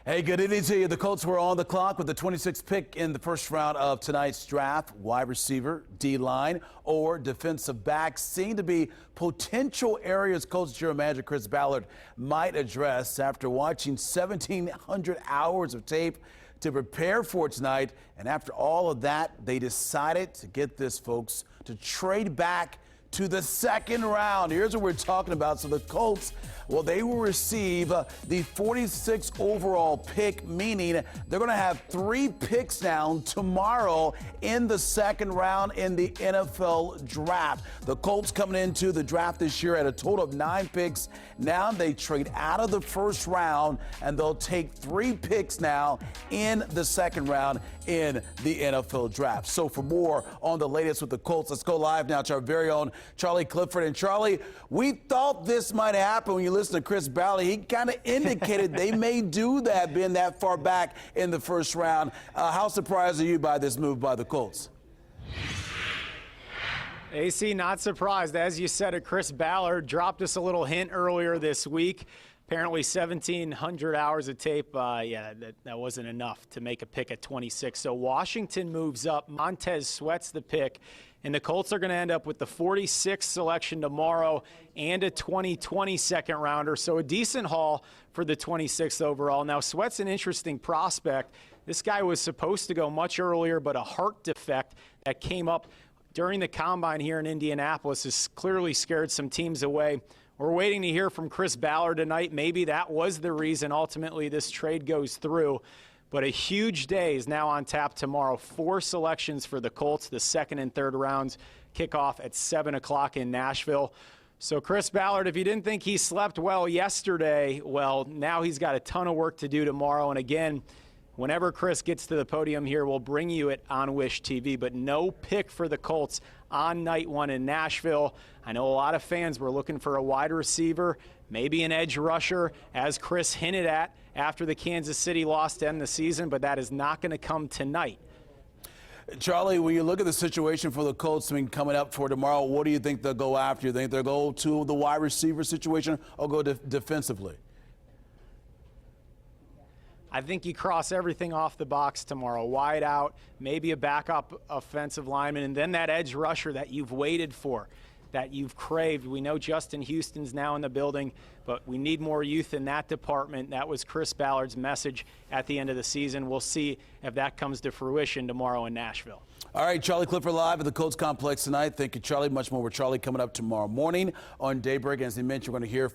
Hey, good evening to you. The Colts were on the clock with the 26th pick in the first round of tonight's draft. Wide receiver, D-line, or defensive back seem to be potential areas Coach General Manager Chris Ballard might address after watching 1,700 hours of tape to prepare for tonight. And after all of that, they decided to get this, folks, to trade back to the second round. Here's what we're talking about. So the Colts, well, they will receive the 46th overall pick, meaning they're going to have 3 picks now tomorrow in the second round in the NFL draft. The Colts coming into the draft this year at a total of 9 picks. Now they trade out of the first round, and they'll take 3 picks now in the second round in the NFL draft. So for more on the latest with the Colts, let's go live now to our very own Charlie Clifford. And Charlie, we thought this might happen when you listen to Chris Ballard. He kind of indicated they may do that, being that far back in the first round. How surprised are you by this move by the Colts? AC, not surprised. As you said, Chris Ballard dropped us a little hint earlier this week. Apparently 1,700 hours of tape, that wasn't enough to make a pick at 26. So Washington moves up. Montez Sweat's the pick. And the Colts are going to end up with the 46th selection tomorrow and a 2020 second rounder. So a decent haul for the 26th overall. Now, Sweat's an interesting prospect. This guy was supposed to go much earlier, but a heart defect that came up during the combine here in Indianapolis has clearly scared some teams away. We're waiting to hear from Chris Ballard tonight. Maybe that was the reason ultimately this trade goes through. But a huge day is now on tap tomorrow. 4 selections for the Colts. The second and third rounds kick off at 7 o'clock in Nashville. So Chris Ballard, if you didn't think he slept well yesterday, well, now he's got a ton of work to do tomorrow. And again, whenever Chris gets to the podium here, we'll bring you it on Wish TV. But no pick for the Colts on night 1 in Nashville. I know a lot of fans were looking for a wide receiver, maybe an edge rusher, as Chris hinted at after the Kansas City loss to end the season, but that is not going to come tonight. Charlie, when you look at the situation for the Colts, coming up for tomorrow, what do you think they'll go after? You think they'll go to the wide receiver situation or go defensively? I think you cross everything off the box tomorrow. Wide out, maybe a backup offensive lineman, and then that edge rusher that you've waited for, that you've craved. We know Justin Houston's now in the building, but we need more youth in that department. That was Chris Ballard's message at the end of the season. We'll see if that comes to fruition tomorrow in Nashville. All right, Charlie Clifford live at the Colts complex tonight. Thank you, Charlie. Much more with Charlie coming up tomorrow morning on Daybreak. As he mentioned, we're going to hear